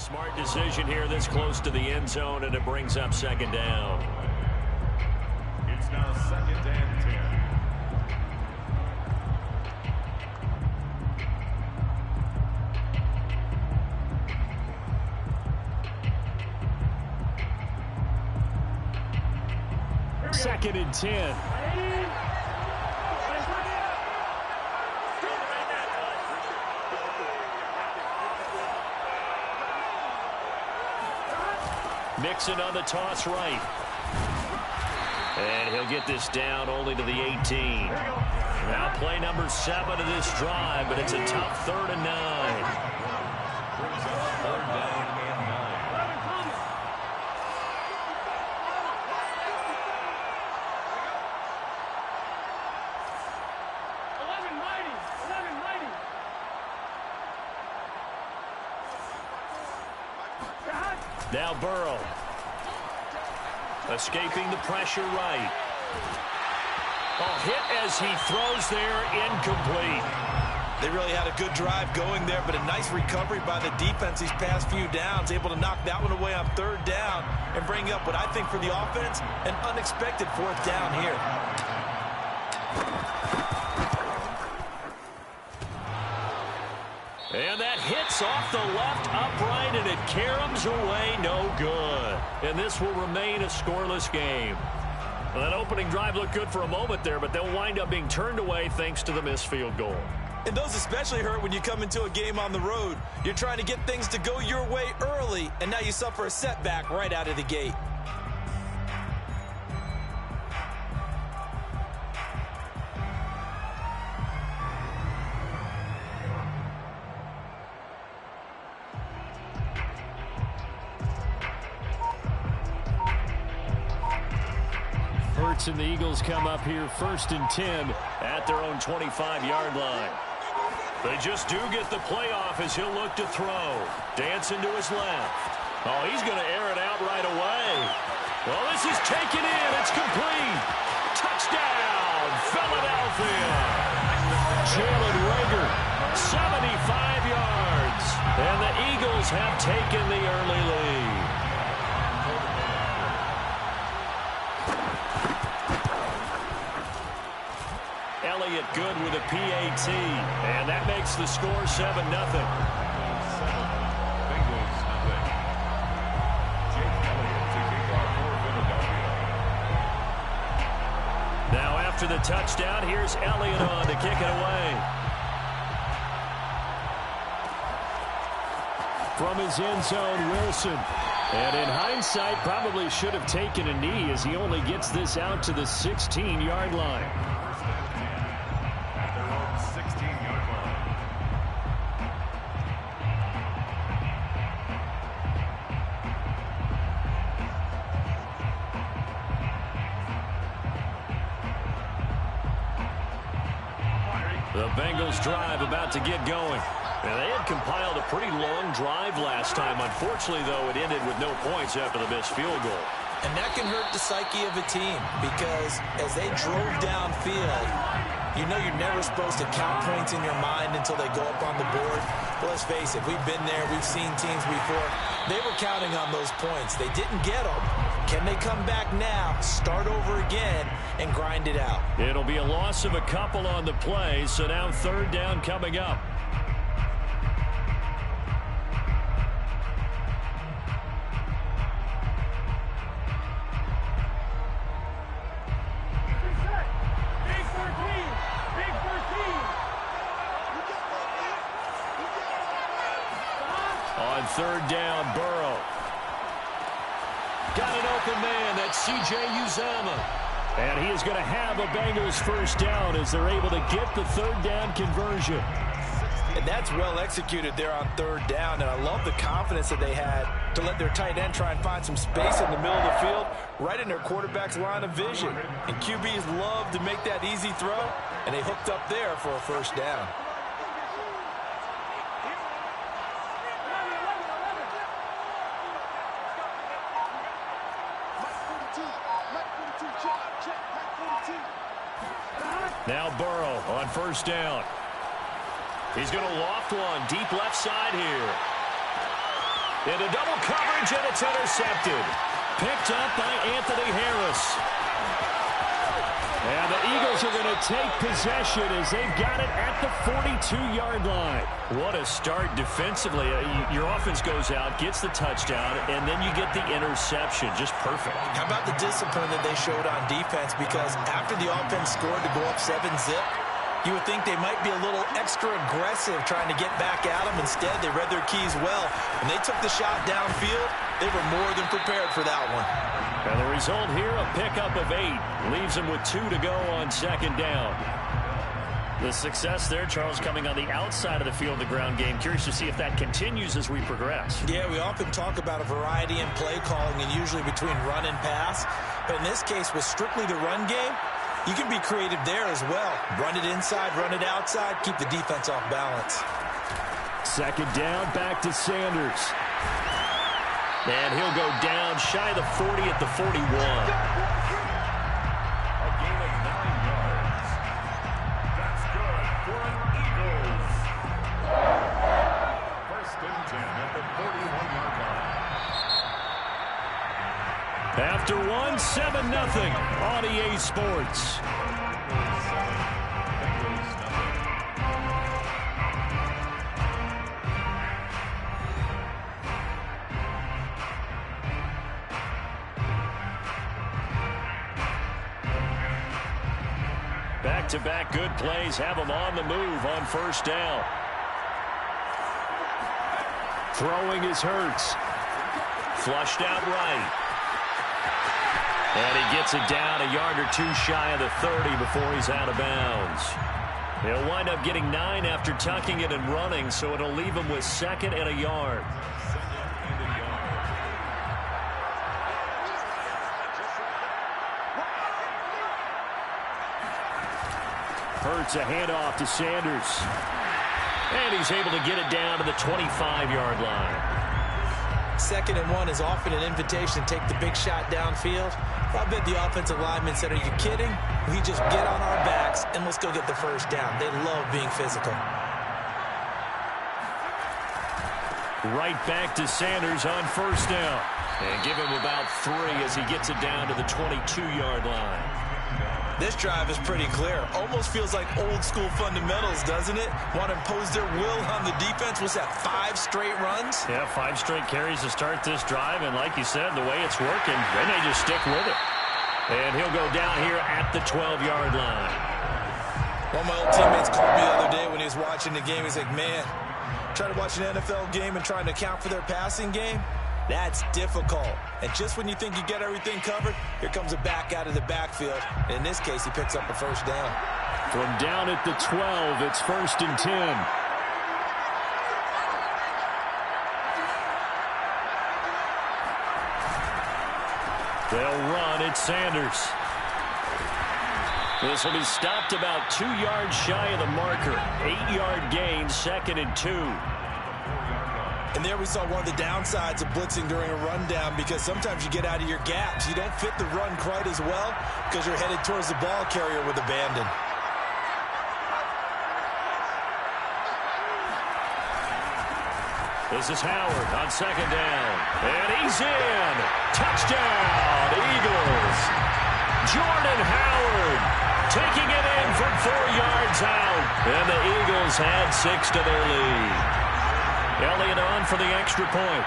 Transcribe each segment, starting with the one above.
Smart decision here this close to the end zone, and it brings up second down. It's now 2nd and 10. Second and 10. Mixon on the toss right. And he'll get this down only to the 18. Now play number 7 of this drive, but it's a tough 3rd and 9. Brings up 3rd down and 9. Now Burrow. Escaping the pressure right. Oh, hit as he throws there, incomplete. They really had a good drive going there, but a nice recovery by the defense these past few downs, able to knock that one away on 3rd down and bring up what I think for the offense, an unexpected 4th down here. And that hits off the left upright, and it caroms away, no good. And this will remain a scoreless game. Well, that opening drive looked good for a moment there, but they'll wind up being turned away thanks to the missed field goal. And those especially hurt when you come into a game on the road. You're trying to get things to go your way early, and now you suffer a setback right out of the gate. Hurts and the Eagles come up here 1st and 10 at their own 25-yard line. They just do get the playoff as he'll look to throw. Dancing to his left. Oh, he's going to air it out right away. Well, this is taken in. It's complete. Touchdown, Philadelphia. Jalen Reagor, 75 yards. And the Eagles have taken the early lead. Elliott good with a PAT, and that makes the score 7-0. Bengals nothing. Jake Elliott to kick off for Philadelphia. Now after the touchdown, here's Elliott on to kick it away. From his end zone, Wilson. And in hindsight, probably should have taken a knee as he only gets this out to the 16-yard line. At their own 16-yard line. The Bengals drive about to get going. Now, they had compiled a pretty long drive last time. Unfortunately, though, it ended with no points after the missed field goal. And that can hurt the psyche of a team because as they drove downfield, you know you're never supposed to count points in your mind until they go up on the board. But let's face it, we've been there, we've seen teams before. They were counting on those points. They didn't get them. Can they come back now, start over again, and grind it out? It'll be a loss of a couple on the play, so now 3rd down coming up. On 3rd down, Burrow. Got an open man. That's C.J. Uzomah. And he is going to have a Bengals 1st down as they're able to get the 3rd down conversion. And that's well executed there on 3rd down. And I love the confidence that they had to let their tight end try and find some space in the middle of the field, right in their quarterback's line of vision. And QBs love to make that easy throw, and they hooked up there for a 1st down. Now Burrow on 1st down. He's going to loft one deep left side here. Into double coverage, and it's intercepted. Picked up by Anthony Harris. And the Eagles are going to take possession as they've got it at the 42-yard line. What a start defensively. Your offense goes out, gets the touchdown, and then you get the interception. Just perfect. How about the discipline that they showed on defense? Because after the offense scored to go up 7-zip, you would think they might be a little extra aggressive trying to get back at them. Instead, they read their keys well. When they took the shot downfield, they were more than prepared for that one. And the result here, a pickup of 8. Leaves them with 2 to go on second down. The success there, Charles, coming on the outside of the field, the ground game. Curious to see if that continues as we progress. Yeah, we often talk about a variety in play calling and usually between run and pass. But in this case, with strictly the run game, you can be creative there as well. Run it inside, run it outside, keep the defense off balance. Second down, back to Sanders. And he'll go down shy of the 40 at the 41. A gain of 9 yards. That's good for an Eagles. First and 10 at the 41-yard line. After 1, 7-0 on EA Sports. Back-to-back good plays have them on the move on first down. Throwing is Hurts. Flushed out right. And he gets it down a yard or 2 shy of the 30 before he's out of bounds. He'll wind up getting 9 after tucking it and running, so it'll leave him with 2nd and a yard. Hurts a handoff to Sanders. And he's able to get it down to the 25-yard line. 2nd and 1 is often an invitation to take the big shot downfield. I bet the offensive lineman said, are you kidding? We just get on our backs and let's go get the first down. They love being physical. Right back to Sanders on first down. And give him about 3 as he gets it down to the 22-yard line. This drive is pretty clear. Almost feels like old school fundamentals, doesn't it? Want to impose their will on the defense. Was that 5 straight runs? Yeah, 5 straight carries to start this drive. And like you said, the way it's working, they may just stick with it. And he'll go down here at the 12-yard line. One of my old teammates called me the other day when he was watching the game. He's like, man, trying to watch an NFL game and trying to account for their passing game? That's difficult. And just when you think you get everything covered, here comes a back out of the backfield. And in this case, he picks up a first down. From down at the 12, it's 1st and 10. They'll run. It's Sanders. This will be stopped about 2 yards shy of the marker. 8-yard gain, 2nd and 2. And there we saw one of the downsides of blitzing during a rundown, because sometimes you get out of your gaps. You don't fit the run quite as well because you're headed towards the ball carrier with abandon. This is Howard on 2nd down. And he's in. Touchdown, Eagles. Jordan Howard taking it in from 4 yards out. And the Eagles had 6 to their lead. Elliott on for the extra point.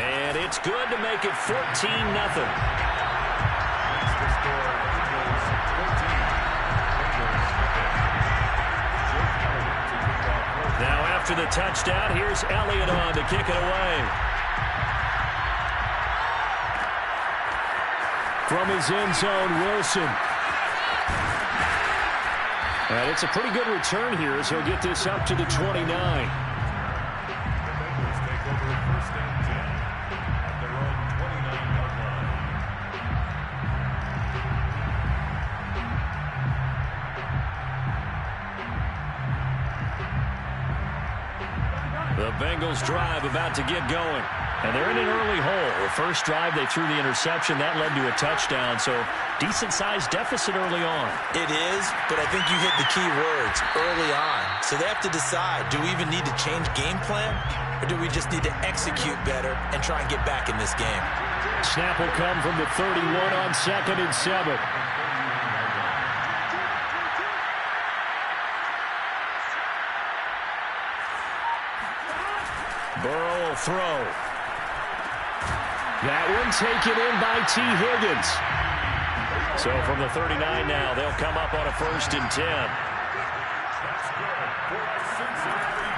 And it's good to make it 14-0. Now after the touchdown, here's Elliott on to kick it away. From his end zone, Wilson. And it's a pretty good return here as he'll get this up to the 29. The Bengals take over 1st and 10 at their own 29-yard line. The Bengals drive about to get going. And they're in an early hole. The first drive, they threw the interception. That led to a touchdown, so decent-sized deficit early on. It is, but I think you hit the key words, early on. So they have to decide, do we even need to change game plan, or do we just need to execute better and try and get back in this game? Snap will come from the 31 on 2nd and 7. Burrow will throw. That one taken in by T. Higgins. So from the 39 now, they'll come up on a 1st and 10.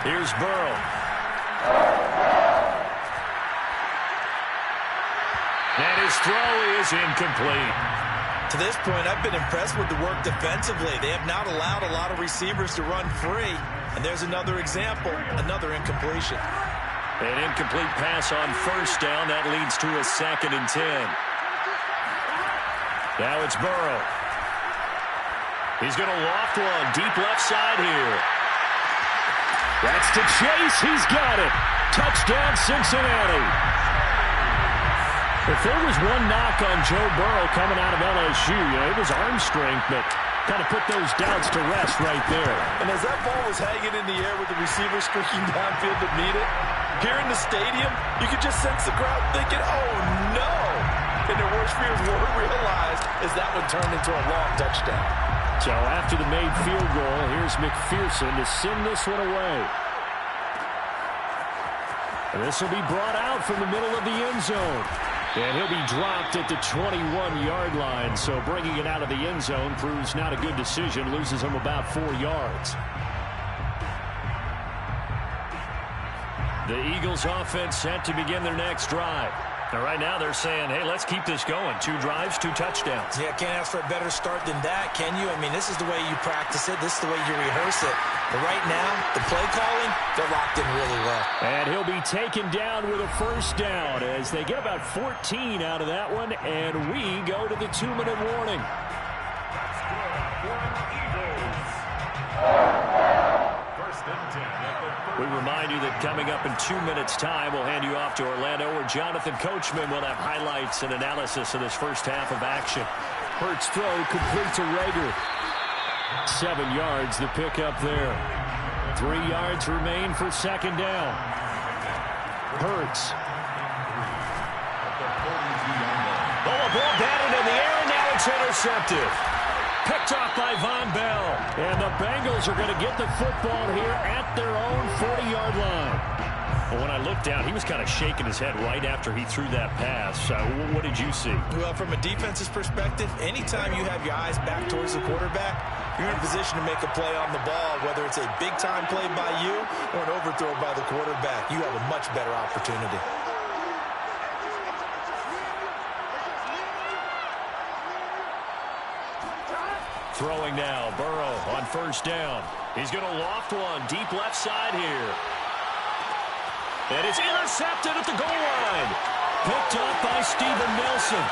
Here's Burrow. And his throw is incomplete. To this point, I've been impressed with the work defensively. They have not allowed a lot of receivers to run free. And there's another example, another incompletion. An incomplete pass on 1st down. That leads to a 2nd and 10. Now it's Burrow. He's going to loft one deep left side here. That's to Chase. He's got it. Touchdown, Cincinnati. If there was one knock on Joe Burrow coming out of LSU, it was arm strength, but kind of put those doubts to rest right there. And as that ball was hanging in the air with the receiver streaking downfield to meet it, here in the stadium, you could just sense the crowd thinking, oh, no. And their worst fears were realized as that one turned into a long touchdown. So after the made field goal, here's McPherson to send this one away. And this will be brought out from the middle of the end zone. And he'll be dropped at the 21-yard line. So bringing it out of the end zone proves not a good decision. Loses him about 4 yards. The Eagles offense set to begin their next drive. Now, right now they're saying, hey, let's keep this going. 2 drives, 2 touchdowns. Yeah, can't ask for a better start than that, can you? I mean, this is the way you practice it. This is the way you rehearse it. But right now, the play calling, they're locked in really well. And he'll be taken down with a 1st down as they get about 14 out of that one. And we go to the 2-minute warning. We remind you that coming up in 2 minutes' time, we'll hand you off to Orlando, where Jonathan Coachman will have highlights and analysis of this first half of action. Hurts throw complete to Rager. 7 yards, the pickup there. 3 yards remain for 2nd down. Hurts. Oh, a ball batted in the air, and now it's intercepted. Picked off by Von Bell. And the Bengals are going to get the football here at their own 40-yard line. Well, when I looked down, he was kind of shaking his head right after he threw that pass. What did you see? Well, from a defense's perspective, anytime you have your eyes back towards the quarterback, you're in a position to make a play on the ball, whether it's a big-time play by you or an overthrow by the quarterback. You have a much better opportunity. Throwing now, Burrow on 1st down. He's going to loft one deep left side here. And it's intercepted at the goal line. Picked up by Steven Nelson.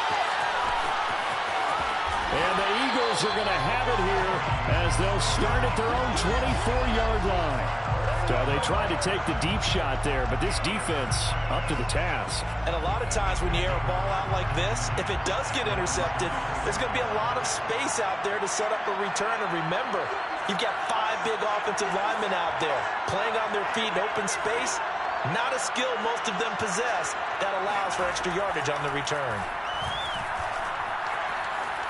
And the Eagles are going to have it here as they'll start at their own 24-yard line. So they tried to take the deep shot there, but this defense up to the task. And a lot of times when you air a ball out like this, if it does get intercepted, there's going to be a lot of space out there to set up a return. And remember, you've got 5 big offensive linemen out there playing on their feet in open space. Not a skill most of them possess that allows for extra yardage on the return.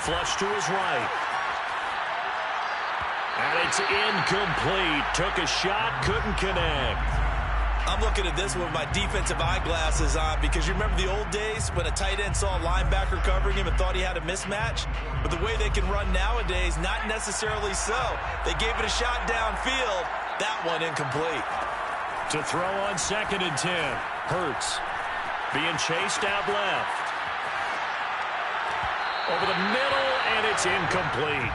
Flush to his right. And it's incomplete. Took a shot, couldn't connect. I'm looking at this with my defensive eyeglasses on because you remember the old days when a tight end saw a linebacker covering him and thought he had a mismatch? But the way they can run nowadays, not necessarily so. They gave it a shot downfield. That one incomplete. To throw on 2nd and 10. Hurts being chased out left. Over the middle, and it's incomplete.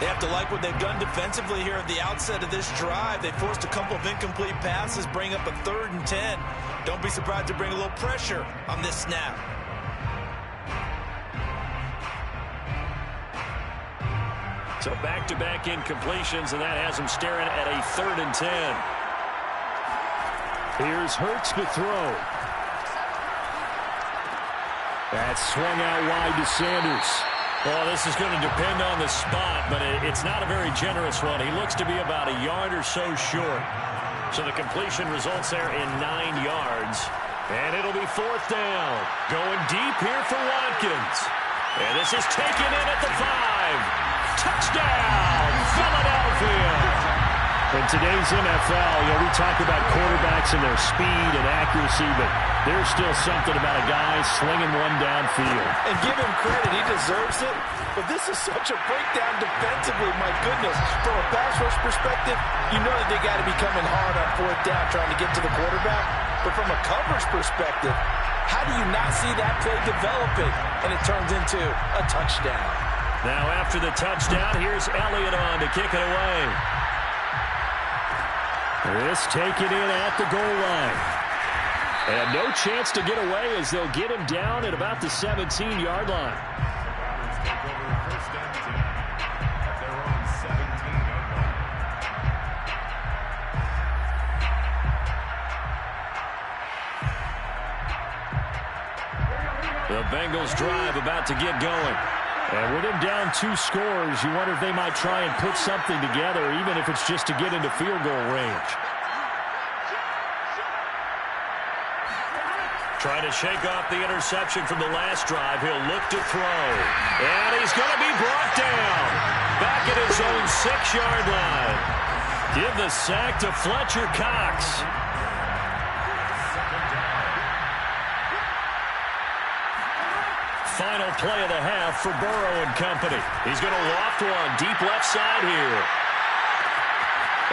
They have to like what they've done defensively here at the outset of this drive. They forced a couple of incomplete passes, bring up a 3rd and 10. Don't be surprised to bring a little pressure on this snap. So back-to-back incompletions, and that has them staring at a 3rd and 10. Here's Hurts to throw. That's swung out wide to Sanders. Well, this is going to depend on the spot, but it's not a very generous one. He looks to be about a yard or so short. So the completion results there in 9 yards. And it'll be 4th down. Going deep here for Watkins. And this is taken in at the 5. Touchdown, Philadelphia. In today's NFL, we talk about quarterbacks and their speed and accuracy, but there's still something about a guy slinging one downfield. And give him credit, he deserves it. But this is such a breakdown defensively, my goodness. From a pass rush perspective, you know that they got to be coming hard on 4th down trying to get to the quarterback. But from a coverage perspective, how do you not see that play developing? And it turns into a touchdown. Now after the touchdown, here's Elliott on to kick it away. This taken in at the goal line. And no chance to get away as they'll get him down at about the 17-yard line. Take over a 1st and 10 at their own 17-yard line. The Bengals drive about to get going. And with him down 2 scores, you wonder if they might try and put something together, even if it's just to get into field goal range. Trying to shake off the interception from the last drive. He'll look to throw. And he's going to be brought down. Back at his own 6-yard line. Give the sack to Fletcher Cox. Final play of the half for Burrow and company. He's going to loft one deep left side here.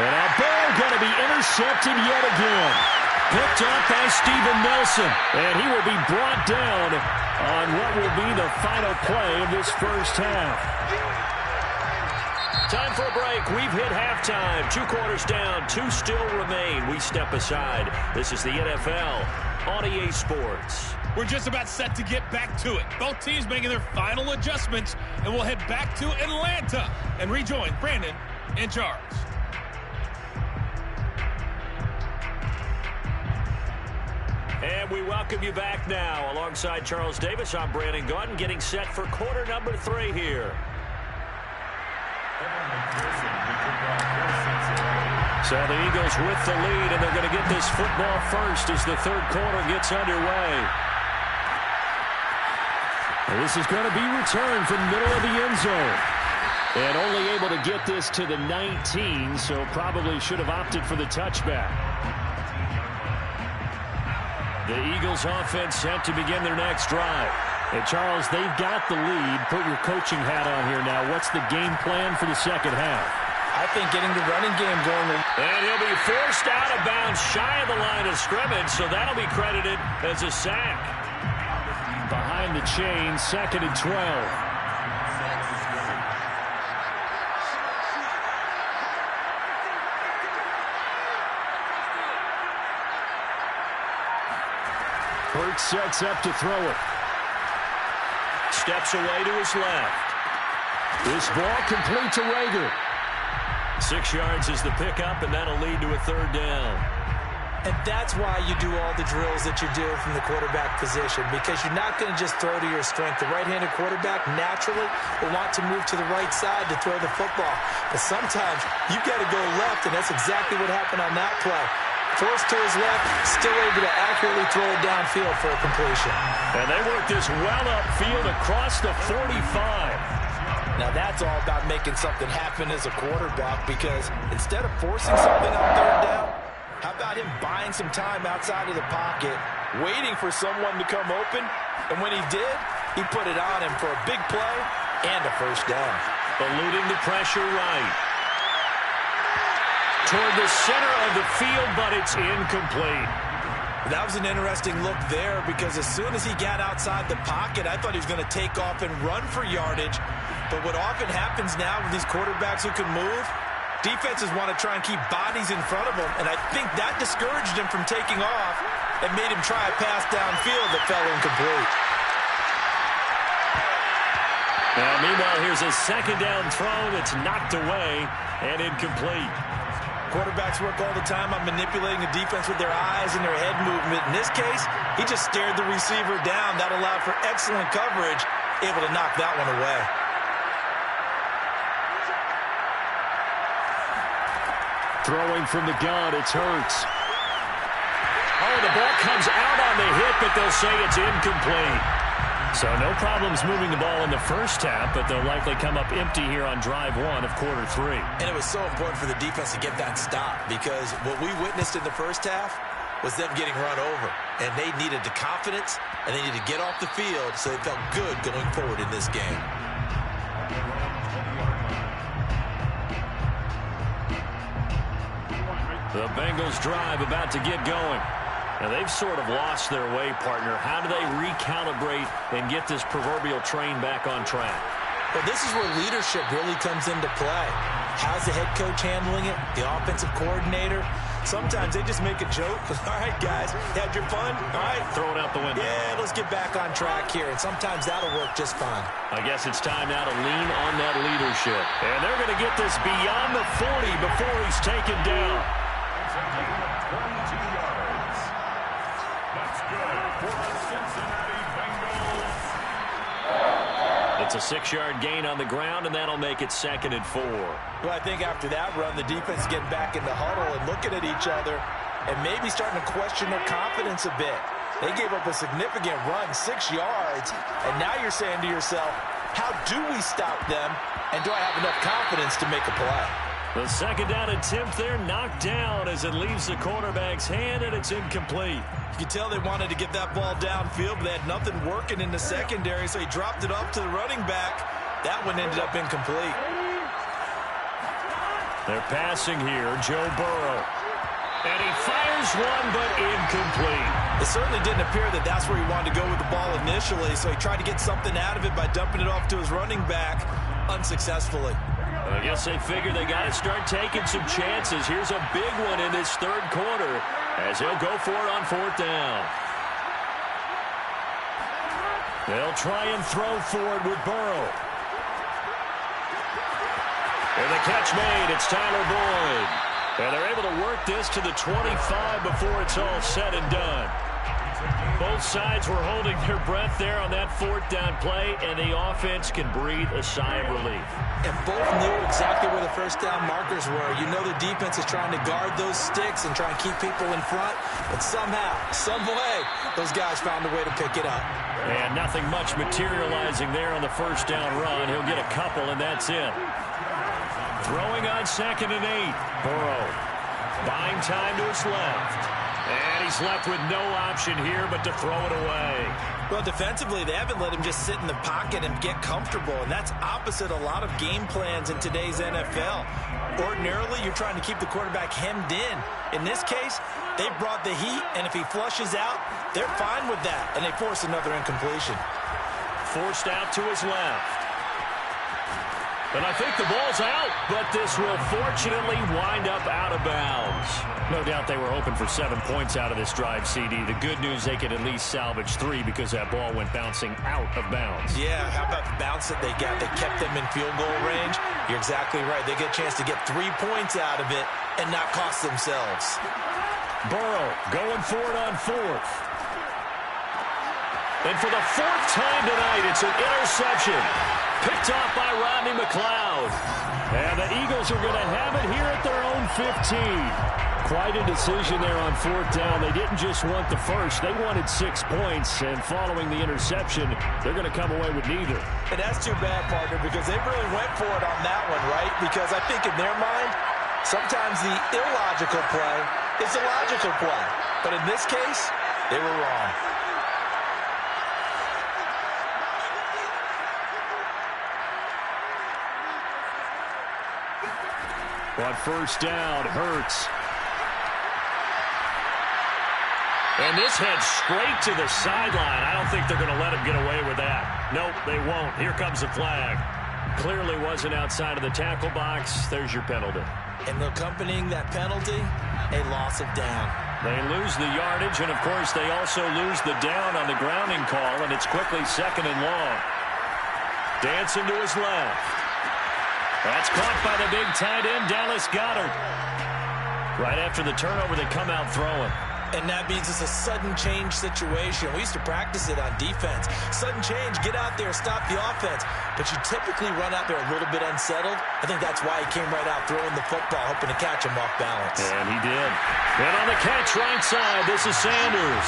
And now Burrow going to be intercepted yet again. Picked up by Steven Nelson. And he will be brought down on what will be the final play of this first half. Time for a break. We've hit halftime. 2 quarters down. 2 still remain. We step aside. This is the NFL on EA Sports. We're just about set to get back to it. Both teams making their final adjustments, and we'll head back to Atlanta and rejoin Brandon and Charles. And we welcome you back now. Alongside Charles Davis, I'm Brandon Gaudin, getting set for quarter number 3 here. So the Eagles with the lead, and they're going to get this football first as the 3rd quarter gets underway. And this is going to be returned from the middle of the end zone. And only able to get this to the 19, so probably should have opted for the touchback. The Eagles offense set to begin their next drive. And Charles, they've got the lead. Put your coaching hat on here now. What's the game plan for the second half? I think getting the running game going. And he'll be forced out of bounds shy of the line of scrimmage, so that'll be credited as a sack. Behind the chain, 2nd and 12. Hurts sets up to throw it. Steps away to his left. This ball complete to Rager. 6 yards is the pickup, and that'll lead to a 3rd down. And that's why you do all the drills that you do from the quarterback position, because you're not going to just throw to your strength. The right-handed quarterback naturally will want to move to the right side to throw the football. But sometimes you've got to go left, and that's exactly what happened on that play. Forced to his left, still able to accurately throw it downfield for a completion. And they work this well upfield across the 45. Now that's all about making something happen as a quarterback, because instead of forcing something on 3rd down, how about him buying some time outside of the pocket, waiting for someone to come open, and when he did, he put it on him for a big play and a 1st down. Eluding the pressure right. Toward the center of the field, but it's incomplete. That was an interesting look there, because as soon as he got outside the pocket, I thought he was going to take off and run for yardage. But what often happens now with these quarterbacks who can move, defenses want to try and keep bodies in front of them, and I think that discouraged him from taking off and made him try a pass downfield that fell incomplete. Now, meanwhile, here's a 2nd down throw that's knocked away and incomplete. Quarterbacks work all the time on manipulating the defense with their eyes and their head movement. In this case, he just stared the receiver down. That allowed for excellent coverage, able to knock that one away. Throwing from the gun, it's Hurts. Oh, the ball comes out on the hit, but they'll say it's incomplete. So no problems moving the ball in the first half, but they'll likely come up empty here on drive one of quarter three. And it was so important for the defense to get that stop, because what we witnessed in the first half was them getting run over. And they needed the confidence, and they needed to get off the field so they felt good going forward in this game. The Bengals drive about to get going. Now, they've sort of lost their way, partner. How do they recalibrate and get this proverbial train back on track? Well, this is where leadership really comes into play. How's the head coach handling it? The offensive coordinator? Sometimes they just make a joke. All right, guys, had your fun? All right. Throw it out the window. Yeah, let's get back on track here. And sometimes that'll work just fine. I guess it's time now to lean on that leadership. And they're going to get this beyond the 40 before he's taken down. 22 yards. That's good for the Cincinnati Bengals. It's a 6-yard gain on the ground, and that'll make it 2nd and 4. Well, I think after that run, the defense getting back in the huddle and looking at each other and maybe starting to question their confidence a bit. They gave up a significant run, 6 yards, and now you're saying to yourself, how do we stop them, and do I have enough confidence to make a play? The second down attempt there knocked down as it leaves the quarterback's hand, and it's incomplete. You can tell they wanted to get that ball downfield, but they had nothing working in the secondary, so he dropped it up to the running back. That one ended up incomplete. They're passing here, Joe Burrow. And he fires one, but incomplete. It certainly didn't appear that that's where he wanted to go with the ball initially, so he tried to get something out of it by dumping it off to his running back unsuccessfully. I guess they figure they got to start taking some chances. Here's a big one in this third quarter as he'll go for it on 4th down. They'll try and throw forward with Burrow. And the catch made. It's Tyler Boyd. And they're able to work this to the 25 before it's all said and done. Both sides were holding their breath there on that 4th down play, and the offense can breathe a sigh of relief. And both knew exactly where the first down markers were. You know the defense is trying to guard those sticks and try and keep people in front, but somehow, some way, those guys found a way to pick it up. And nothing much materializing there on the first down run. He'll get a couple, and that's it. Throwing on 2nd and 8. Burrow buying time to his left. And he's left with no option here but to throw it away. Well, defensively, they haven't let him just sit in the pocket and get comfortable, and that's opposite a lot of game plans in today's NFL. Ordinarily, you're trying to keep the quarterback hemmed in. In this case, they brought the heat, and if he flushes out, they're fine with that, and they force another incompletion. Forced out to his left. And I think the ball's out, but this will fortunately wind up out of bounds. No doubt they were hoping for 7 points out of this drive, CD. The good news, they could at least salvage 3 because that ball went bouncing out of bounds. Yeah, how about the bounce that they got? They kept them in field goal range. You're exactly right. They get a chance to get 3 points out of it and not cost themselves. Burrow going for it on 4th. And for the 4th time tonight, it's an interception. Picked off by Rodney McLeod. And the Eagles are going to have it here at their own 15. Quite a decision there on 4th down. They didn't just want the first. They wanted 6 points. And following the interception, they're going to come away with neither. And that's too bad, partner, because they really went for it on that one, right? Because I think in their mind, sometimes the illogical play is the logical play. But in this case, they were wrong. On 1st down, Hurts. And this heads straight to the sideline. I don't think they're going to let him get away with that. Nope, they won't. Here comes the flag. Clearly wasn't outside of the tackle box. There's your penalty. And accompanying that penalty, a loss of down. They lose the yardage, and of course they also lose the down on the grounding call, and it's quickly 2nd and long. Dancing to his left. That's caught by the big tight end, Dallas Goedert. Right after the turnover, they come out throwing. And that means it's a sudden change situation. We used to practice it on defense. Sudden change, get out there, stop the offense. But you typically run out there a little bit unsettled. I think that's why he came right out throwing the football, hoping to catch him off balance. And he did. And on the catch right side, this is Sanders.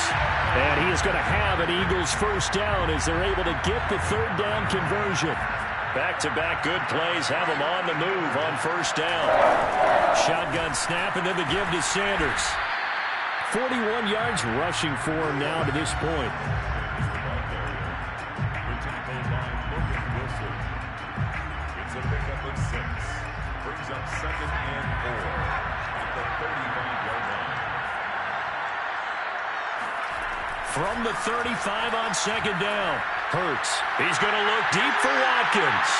And he is going to have an Eagles first down as they're able to get the third down conversion. Back-to-back good plays have them on the move on first down. Shotgun snap and then the give to Sanders. 41 yards rushing for him now to this point. It's a pickup of 6. Brings up 2nd and 4 at the 35-yard line. From the 35 on second down. Hurts. He's going to look deep for Watkins.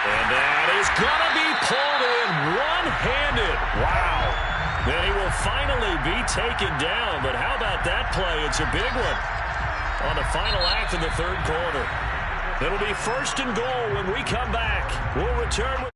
And that is going to be pulled in one-handed. Wow. Then he will finally be taken down. But how about that play? It's a big one on the final act of the third quarter. It'll be 1st and goal when we come back. We'll return with